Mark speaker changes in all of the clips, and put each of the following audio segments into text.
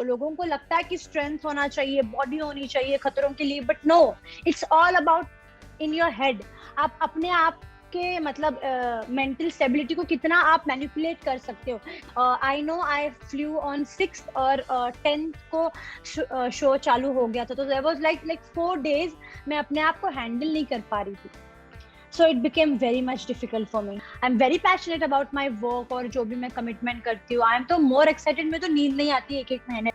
Speaker 1: लोगों को लगता है कि स्ट्रेंथ होना चाहिए, बॉडी होनी चाहिए खतरों के लिए, but no, it's all about in your head. आप अपने आप के मतलब मेंटल स्टेबिलिटी को कितना आप मैनिपुलेट कर सकते हो। I know eye flu on 6th और 10th को शो चालू हो गया था, तो देयर वाज लाइक 4 days मैं अपने आप को हैंडल नहीं कर पा रही थी। So it became very much difficult for me. I'm very passionate about my work और जो भी मैं commitment करती हूँ, I am तो more excited, में तो नींद नहीं आती एक महीने।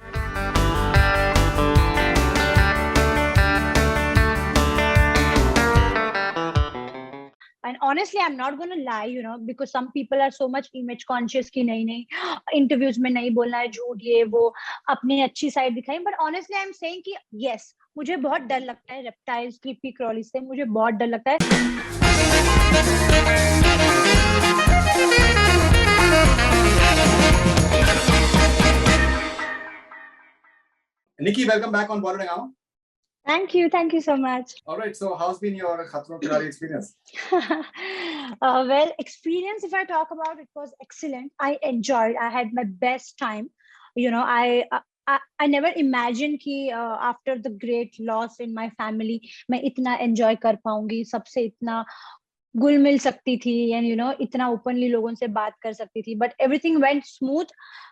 Speaker 1: And honestly, I'm not going to lie, because some people are so much image conscious कि नहीं interviews में नहीं बोलना है, झूठ ये वो अपनी अच्छी साइड दिखाई। But honestly, I'm saying कि yes, मुझे बहुत डर लगता है reptiles, creepy crawlies से, मुझे बहुत डर लगता है।
Speaker 2: Nikki, welcome back on Border Now.
Speaker 1: Thank you so much.
Speaker 2: All right, so how's been your Khatron Ke Khiladi experience?
Speaker 1: Well, experience, if I talk about, it was excellent. I enjoyed. I had my best time. I never imagined कि after the great loss in my family, मैं इतना enjoy कर पाऊंगी, सबसे इतना गुल मिल सकती थी, and इतना openly लोगों से बात कर सकती थी, but everything went smooth.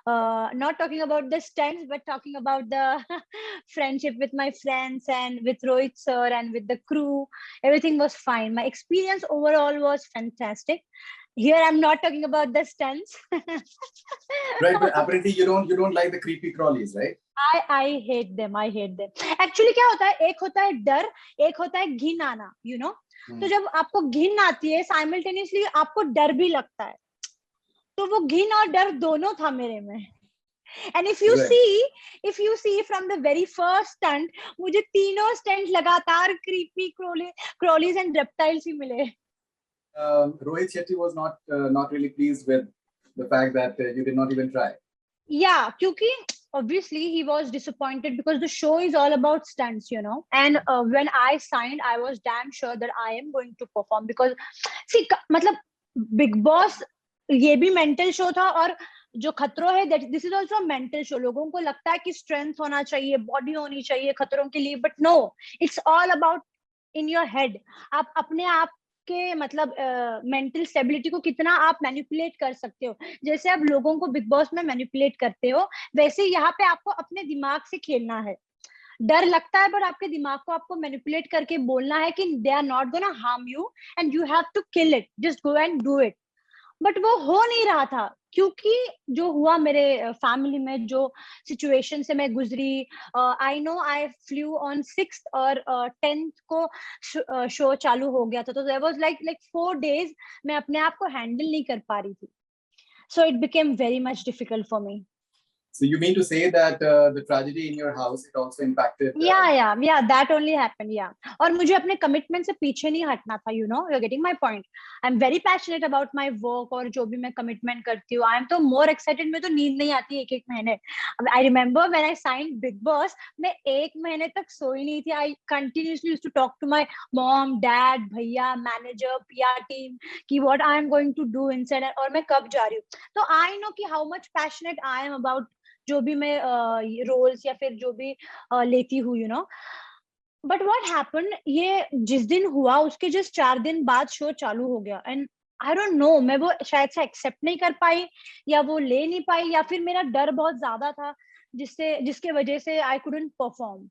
Speaker 1: Not talking about the stunts, but talking about the friendship with my friends and with Rohit sir and with the crew. Everything was fine. My experience overall was fantastic. Here I'm not talking about the stunts.
Speaker 2: Right, but apparently you don't like the creepy crawlies, right?
Speaker 1: I hate them. Actually क्या होता है, एक होता है डर, एक होता है घिन आना, तो जब आपको घिन आती है, साइमल्टेनियसली आपको डर भी लगता है, तो वो घिन और डर दोनों था मेरे में। And if you see from the very first stunt, मुझे तीनों स्टंट लगातार creepy crawlies and reptiles ही मिले।
Speaker 2: Rohit Shetty was not really pleased with the fact that you did not even try.
Speaker 1: Yeah, क्योंकि obviously he was disappointed because the show is all about stunts, and when I signed, I was damn sure that I am going to perform, because see, मतलब Big Boss ये भी mental show था, और जो खतरों है, that this is also a mental show। लोगों को लगता है कि strength होना चाहिए, body होनी चाहिए खतरों के लिए, but no, it's all about in your head। आप अपने आप के मतलब मेंटल स्टेबिलिटी को कितना आप मैनिपुलेट कर सकते हो। जैसे आप लोगों को बिग बॉस में मैनिपुलेट करते हो, वैसे यहाँ पे आपको अपने दिमाग से खेलना है। डर लगता है, पर आपके दिमाग को आपको मैनिपुलेट करके बोलना है कि they are not gonna harm you and you have to kill it, just go and do it. But वो हो नहीं रहा था, क्योंकि जो हुआ मेरे फैमिली में, जो सिचुएशन से मैं गुजरी, I know eye flu on 6th और 10th को शो चालू हो गया था, तो देयर वाज लाइक 4 days मैं अपने आप को हैंडल नहीं कर पा रही थी। So it became very much difficult for me.
Speaker 2: So you mean to say that the tragedy in your house, it also impacted?
Speaker 1: Yeah, that only happened. Yeah, और मुझे अपने कमिटमेंट से पीछे नहीं हटना था, you're getting my point. I'm very passionate about my work और जो भी मैं कमिटमेंट करती हूँ, I'm तो more excited, में तो नींद नहीं आती एक महीने। I remember when I signed Big Boss, मैं 1 महीने तक सोई नहीं थी। I continuously used to talk to my mom, dad, भैया, manager, PR team कि what I am going to do inside और मैं कब जा रही हूँ। तो I know कि how much passionate I am about जो भी मैं रोल्स या फिर जो भी लेती हूँ, बट व्हाट हैपेंड, ये जिस दिन हुआ उसके जस्ट 4 दिन बाद शो चालू हो गया, एंड आई डोंट नो, मैं वो शायद से एक्सेप्ट नहीं कर पाई, या वो ले नहीं पाई, या फिर मेरा डर बहुत ज्यादा था जिसके वजह से I couldn't perform.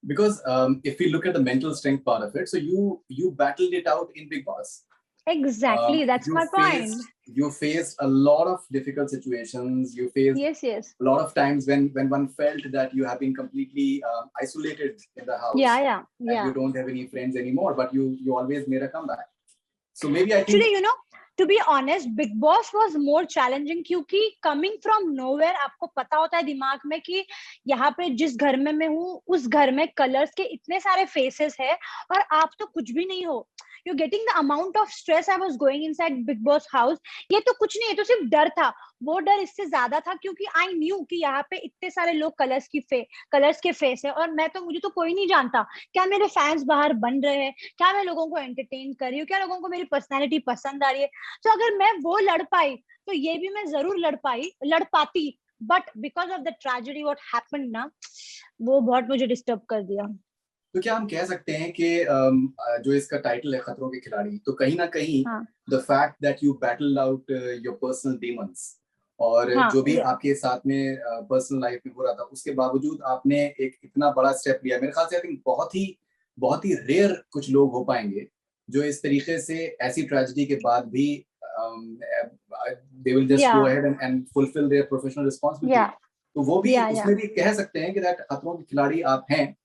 Speaker 2: Because if we look at the mental strength part of it, so you battled it out in Big Boss.
Speaker 1: Exactly, that's my point.
Speaker 2: You faced a lot of difficult situations. You faced
Speaker 1: yes
Speaker 2: a lot of times when one felt that you have been completely isolated in the house.
Speaker 1: Yeah.
Speaker 2: And you don't have any friends anymore, but you always made a comeback. So maybe I think
Speaker 1: actually, to be honest, Big Boss was more challenging, क्योंकि coming from nowhere, आपको पता होता है दिमाग में कि यहाँ पे जिस घर में मैं हूँ, उस घर में कलर्स के इतने सारे फेसेस है, और आप तो कुछ भी नहीं हो। You're getting the amount of stress I was going inside Big Boss house। ये तो कुछ नहीं है, तो सिर्फ डर था। वो डर इससे ज्यादा था क्योंकि I knew कि यहाँ पे इतने सारे लोग कलर्स के फेस है, और मुझे तो कोई नहीं जानता। क्या मेरे फैंस बाहर बन रहे हैं, क्या मैं लोगों को एंटरटेन कर रही हूँ, क्या लोगों को मेरी पर्सनैलिटी पसंद आ रही है। तो अगर मैं वो लड़ पाई, तो ये भी मैं जरूर लड़ पाती, but because of the tragedy what happened ना, वो बहुत मुझे डिस्टर्ब कर दिया.
Speaker 2: तो क्या हम कह सकते हैं कि जो इसका टाइटल है खतरों के खिलाड़ी, तो कहीं ना कहीं
Speaker 1: हाँ
Speaker 2: the fact that you battled out your personal demons और
Speaker 1: हाँ
Speaker 2: जो भी आपके साथ में पर्सनल लाइफ में हो रहा था, उसके बावजूद आपने एक इतना बड़ा स्टेप लिया. मेरे ख्याल से आई थिंक बहुत ही रेयर कुछ लोग हो पाएंगे जो इस तरीके से ऐसी ट्रेजेडी के बाद भी दे विल जस्ट गो
Speaker 1: या
Speaker 2: ahead and fulfil their professional responsibility.
Speaker 1: या
Speaker 2: तो वो भी
Speaker 1: या
Speaker 2: उसमें भी कह सकते हैं कि दैट खतरों के खिलाड़ी आप हैं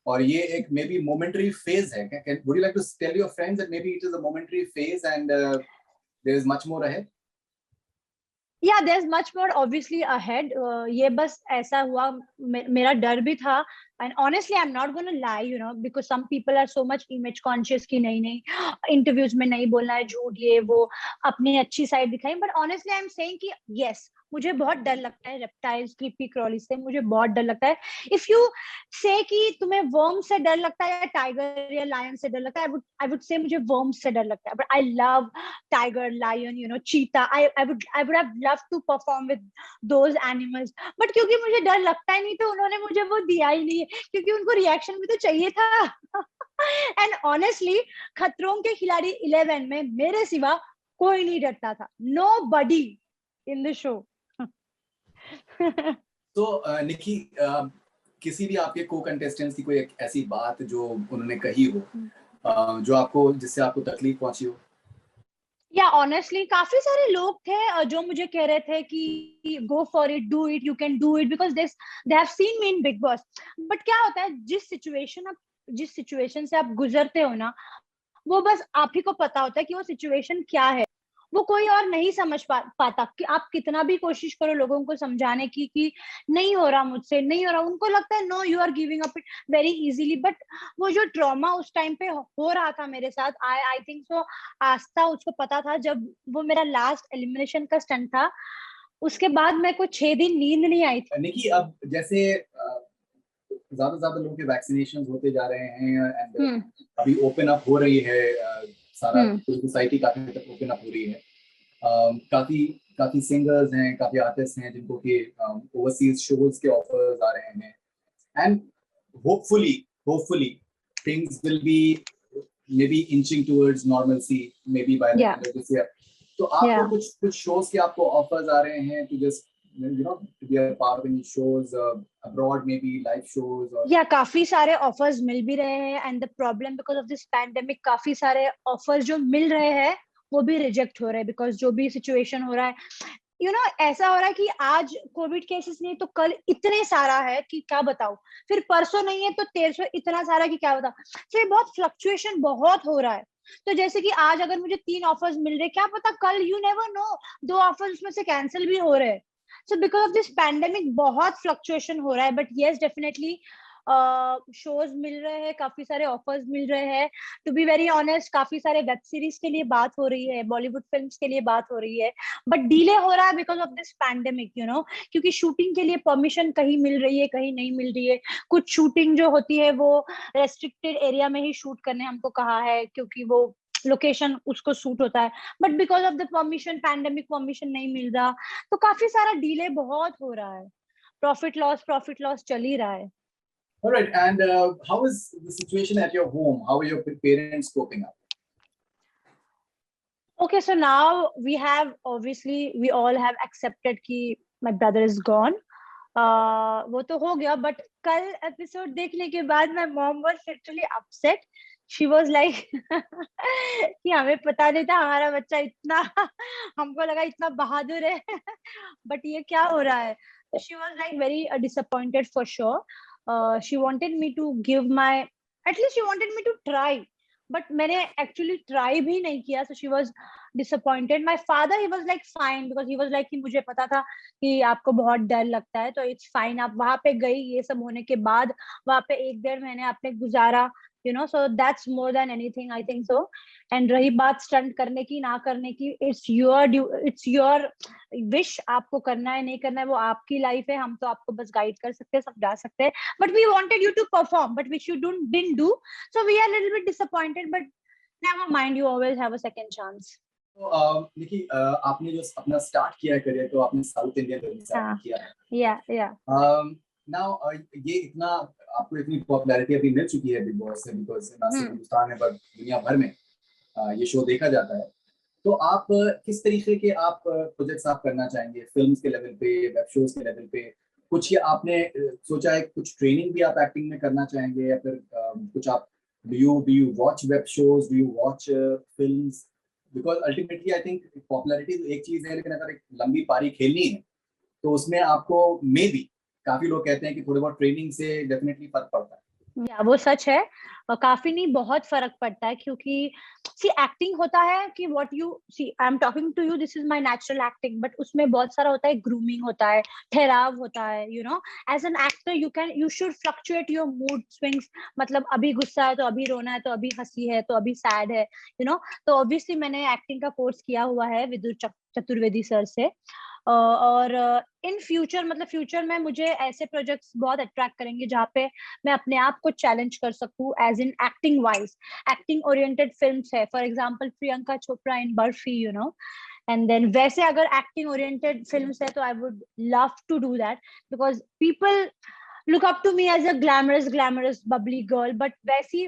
Speaker 2: और ये एक मे बी मोमेंटरी फेज है. Would you like to tell your friends that maybe it is a momentary phase and there is much more ahead?
Speaker 1: Yeah, there's much more obviously ahead. ये बस ऐसा हुआ, मेरा डर भी था. And honestly, I'm not gonna lie, you know, because some people are so much image conscious कि नहीं इंटरव्यूज में नहीं बोलना है झूठ, ये वो अपनी अच्छी साइड दिखाई. But honestly, I'm saying कि yes, मुझे बहुत डर लगता है रेप्टाइल्स, क्रीपी क्रॉली से मुझे बहुत डर लगता है. इफ यू से कि तुम्हें वर्म से डर लगता है या टाइगर या लायन से डर लगता है, आई वुड से मुझे वर्म से डर लगता है. But I love tiger, lion, you know, cheetah. I would have loved to perform with those animals. But क्योंकि मुझे डर लगता ही नहीं तो उन्होंने मुझे वो दिया ही नहीं, क्योंकि उनको रिएक्शन भी तो चाहिए था. And honestly, खतरों के खिलाड़ी 11 में मेरे सिवा कोई नहीं डरता था. Nobody in the show.
Speaker 2: तो निकी, किसी भी आपके को कंटेस्टेंट्स की कोई एक ऐसी बात जो उन्होंने कही हो जो आपको, जिससे आपको तकलीफ पहुंची हो?
Speaker 1: या ऑनेस्टली काफी सारे लोग थे जो मुझे कह रहे थे कि go for it, do it, you can do it, because they have seen me in big boss. But क्या होता है, जिस सिचुएशन से आप गुजरते हो ना, वो बस आप ही को पता होता है कि वो सिचुएशन क्या है. वो कोई और नहीं समझ पाता कि आप कितना भी कोशिश करो लोगों को समझाने की कि नहीं हो रहा मुझसे, नहीं हो रहा. उनको लगता है no, you are giving up it very easily. But वो जो ट्रॉमा उस टाइम पे हो रहा था मेरे साथ, आई थिंक सो आस्था उसको पता था. जब वो मेरा लास्ट एलिमिनेशन का स्टंट था, उसके बाद मेरे को 6 दिन नींद नहीं आई थी.
Speaker 2: निकी, अब जैसे ज्यादा लोगों के वैक्सीनेशन होते जा रहे हैं एंड अभी ओपन अप हो रही है, सारा सोसाइटी काफी ओपन अप हो रही है. काफी सिंगर्स हैं, काफी आर्टिस्ट हैं जिनको कि ओवरसीज शोज के ऑफर्स आ रहे हैं and hopefully things will be maybe inching towards normalcy maybe by the end of this year. तो आपको कुछ shows के आपको offers आ रहे हैं to just to be a part of any shows abroad, maybe live shows or
Speaker 1: काफी सारे offers मिल भी रहे हैं. and the problem because of this pandemic, काफी सारे offers जो मिल रहे हैं वो भी रिजेक्ट हो रहे हैं, बिकॉज जो भी सिचुएशन हो रहा है, ऐसा हो रहा है कि आज कोविड केसेस नहीं तो कल इतने सारा है कि क्या बताऊं, फिर परसों नहीं है तो 1300, इतना सारा कि क्या बताऊं. फिर बहुत फ्लक्चुएशन बहुत हो रहा है. तो जैसे कि आज अगर मुझे 3 ऑफर्स मिल रहे, क्या पता कल, यू नेवर नो, 2 ऑफर्स उसमें से कैंसिल भी हो रहे हैं. So because of this pandemic बहुत फ्लक्चुएशन हो रहा है. बट येस, डेफिनेटली शोज मिल रहे हैं, काफी सारे ऑफर्स मिल रहे हैं. टू बी वेरी ऑनेस्ट, काफी सारे वेब सीरीज के लिए बात हो रही है, बॉलीवुड फिल्म्स के लिए बात हो रही है. बट डिले हो रहा है बिकॉज ऑफ दिस पैंडेमिक, क्योंकि शूटिंग के लिए परमिशन कहीं मिल रही है, कहीं नहीं मिल रही है. कुछ शूटिंग जो होती है वो रेस्ट्रिक्टेड एरिया में ही शूट करने हमको कहा है, क्योंकि वो लोकेशन उसको सूट होता है. But because of the permission, pandemic permission नहीं मिल रहा, तो काफी सारा डिले बहुत हो रहा है. प्रॉफिट लॉस चल ही रहा है.
Speaker 2: All right, and how is the situation at your home? How are your parents coping up?
Speaker 1: Okay, so now we all have accepted कि my brother is gone. वो तो हो गया. बट कल एपिसोड देखने के बाद my mom was literally upset. She was like कि हमें पता नहीं था हमारा बच्चा इतना हमको लगा इतना बहादुर है बट ये क्या हो रहा है. She was like very disappointed for sure. She wanted me to at least she wanted me to try. But मैंने एक्चुअली ट्राई भी नहीं किया. So she was disappointed. My father, he was like fine, because he was like कि मुझे पता था कि आपको बहुत डर लगता है, तो इट्स फाइन. आप वहां पे गई, ये सब होने के बाद वहां पे 1-1.5 महीने आपने गुजारा, so that's more than anything, I think so. And रही बात स्टंट करने की ना करने की, इट्स योर विश. आपको करना है नहीं करना है वो आपकी लाइफ है. हम तो आपको बस गाइड कर सकते हैं, समझा सकते हैं. But we wanted you to perform, but which you didn't do. So we are a little bit disappointed, but never mind, you always have a second chance.
Speaker 2: तो देखिए, आपने जो अपना स्टार्ट किया करियर, तो आपने साउथ इंडियन फिल्म से किया है।
Speaker 1: या
Speaker 2: नाउ ये इतना आपको इतनी पॉपुलैरिटी अभी मिल चुकी है बिग बॉस से, बिकॉज ना सिर्फ हिंदुस्तान में बट दुनिया भर में ये शो देखा जाता है। तो आप किस तरीके के आप प्रोजेक्ट्स आप करना चाहेंगे, फिल्म्स के लेवल पे, वेब शोज के लेवल पे? कुछ ये आपने सोचा है, कुछ ट्रेनिंग भी आप एक्टिंग में करना चाहेंगे, या फिर कुछ आप do you watch web shows, do you watch films? Because ultimately I think popularity तो एक चीज है, लेकिन अगर एक लंबी पारी खेलनी है तो उसमें आपको मे बी, काफी लोग कहते हैं कि थोड़ी बहुत ट्रेनिंग से डेफिनेटली फर्क पड़ता है।
Speaker 1: या वो सच है, काफी नहीं बहुत फर्क पड़ता है, क्योंकि सी एक्टिंग होता है कि what you see, I am talking to you, this is my natural acting, but उसमें बहुत सारा होता है, ग्रूमिंग होता है, ठहराव होता है, you know. As an actor you should fluctuate your mood swings, मतलब अभी गुस्सा है तो अभी रोना है, तो अभी हंसी है तो अभी सैड है, यू नो। तो ऑब्वियसली मैंने एक्टिंग का कोर्स किया हुआ है विदुर चतुर्वेदी सर से, और इन फ्यूचर, मतलब फ्यूचर में मुझे ऐसे प्रोजेक्ट्स बहुत अट्रैक्ट करेंगे जहाँ पे मैं अपने आप को चैलेंज कर सकूं, as in acting wise. Acting oriented films है, for example Priyanka Chopra in Barfi, you know. And then वैसे अगर एक्टिंग ओरिएंटेड फिल्म्स है तो I would love to do that, because people look up to me as a glamorous bubbly girl, but वैसी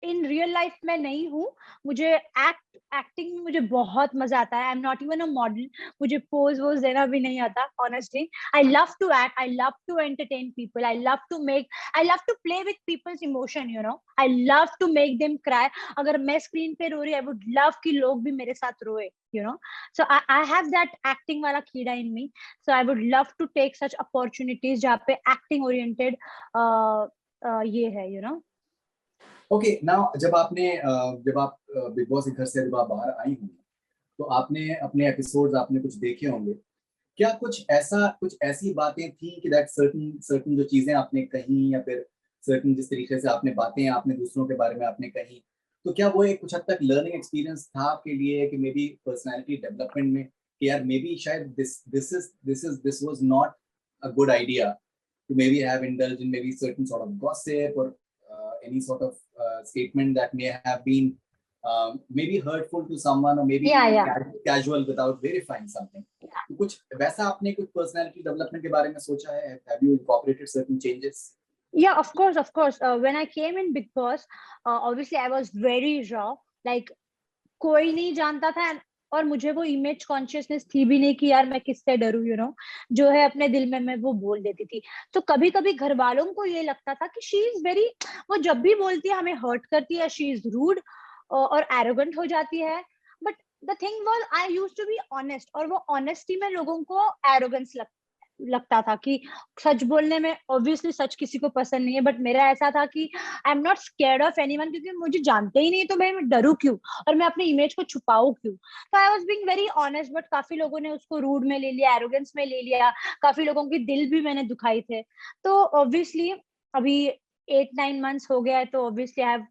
Speaker 1: in real life में नहीं हूँ। मुझे acting में मुझे बहुत मजा आता है। I am not even a model, मुझे पोज वोज देना भी नहीं आता honestly. I love to act, I love to entertain people, I love to play with people's emotion, you know. I love to make them cry. अगर मैं screen पे रो रही, आई वुड लव कि लोग भी मेरे साथ रोए, you know. So I have that acting वाला कीड़ा in me, so I would love to take such opportunities जहाँ पे एक्टिंग ओरिएंटेड ये है, यू नो।
Speaker 2: ओके, नाउ जब आप बिग बॉस के घर से जब आप बाहर आई होंगी, तो आपने अपने एपिसोड्स आपने कुछ देखे होंगे। क्या कुछ ऐसी बातें थी कि दैट सर्टन सर्टन जो चीजें आपने कही, या फिर सर्टन जिस तरीके से आपने बातें आपने दूसरों के बारे में आपने कही, तो क्या वो एक कुछ हद तक लर्निंग एक्सपीरियंस था आपके लिए, कि मे बी पर्सनैलिटी डेवलपमेंट में, कि यार मे बी शायद this was not a good idea to maybe have indulged in maybe certain sort of gossip, or any sort of statement that may have been maybe hurtful to someone, or maybe casual without verifying something. तो कुछ वैसा आपने कुछ personality development के बारे में सोचा है? Have you incorporated certain changes?
Speaker 1: Yeah, of course. When I came in Big Boss, obviously I was very raw. Like कोई नहीं जानता था, और मुझे वो इमेज कॉन्शियसनेस थी भी नहीं कि यार मैं किससे डरूं, यू नो। जो है अपने दिल में मैं वो बोल देती थी। तो कभी कभी घर वालों को ये लगता था कि शी इज वेरी, वो जब भी बोलती है हमें हर्ट करती है, शी इज रूड और एरोगेंट हो जाती है। But the thing was I used to be honest, और वो ऑनेस्टी में लोगों को एरोगेंस लगता था कि सच बोलने में, ऑब्वियसली सच किसी को पसंद नहीं है, बट मेरा ऐसा था कि आई am not scared of anyone, क्योंकि मुझे जानते ही नहीं, तो मैं डरू क्यों और मैं अपनी इमेज को छुपाऊं क्यों। तो I was being very honest, but काफी लोगों ने उसको रूड में ले लिया, एरोगेंस में ले लिया, काफी लोगों के दिल भी मैंने दुखाई थे। तो ऑब्वियसली अभी 8-9 मंथ्स हो गया है, तो obviously I have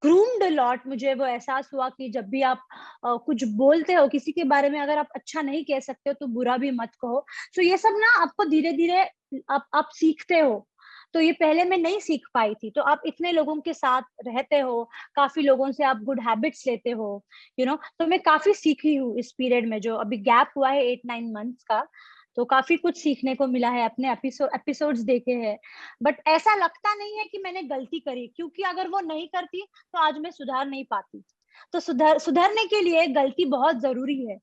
Speaker 1: groomed a lot. मुझे वो एहसास हुआ कि जब भी आप कुछ बोलते हो किसी के बारे में, अगर आप अच्छा नहीं कह सकते हो तो बुरा भी मत कहो। तो ये सब ना आपको धीरे धीरे आप सीखते हो। तो ये पहले मैं नहीं सीख पाई थी। तो आप इतने लोगों के साथ रहते हो, काफी लोगों से आप गुड हैबिट्स लेते हो, यू नो। तो मैं काफी सीखी हूँ इस पीरियड में, जो अभी गैप हुआ है 8-9 मंथ्स का। तो काफी कुछ सीखने को मिला है, अपने एपिसोड्स देखे हैं। बट ऐसा लगता नहीं है कि मैंने गलती करी, क्योंकि अगर वो नहीं करती तो आज मैं सुधार नहीं पाती। तो सुधरने के लिए गलती बहुत जरूरी है।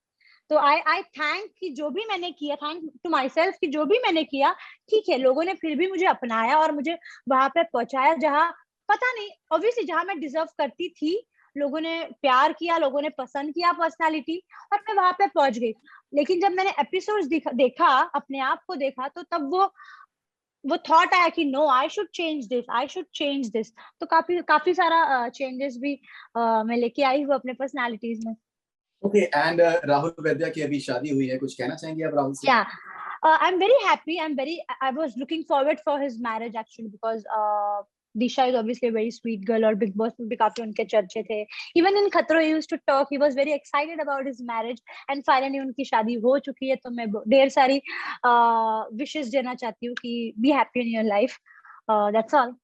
Speaker 1: तो आई थैंक कि जो भी मैंने किया, थैंक टू माई सेल्फ कि जो भी मैंने किया, ठीक है, लोगों ने फिर भी मुझे अपनाया और मुझे वहां पे पहुंचाया जहां, पता नहीं, ऑब्वियसली जहां मैं डिजर्व करती थी। लोगों ने प्यार किया, लोगों ने पसंद किया पर्सनालिटी, और मैं वहां पे पहुंच गई। लेकिन जब मैंने एपिसोड्स देखा, अपने आप को देखा, तो तब वो थॉट आया कि no, I should change this. तो काफी काफी सारा चेंजेस भी मैं लेके आई हूँ अपने पर्सनालिटीज में।
Speaker 2: ओके, एंड राहुल वैद्या की अभी शादी हुई है, कुछ कहना चाहेंगे आप राहुल से?
Speaker 1: I'm very happy. I was looking forward for his marriage actually, because Disha is obviously a very sweet girl, और Big Boss में भी काफी उनके चर्चे थे। Even in Khatro he used to talk. He was very excited about his marriage, and finally उनकी शादी हो चुकी है। तो मैं ढेर सारी wishes देना चाहती हूँ कि be happy in your life. That's all.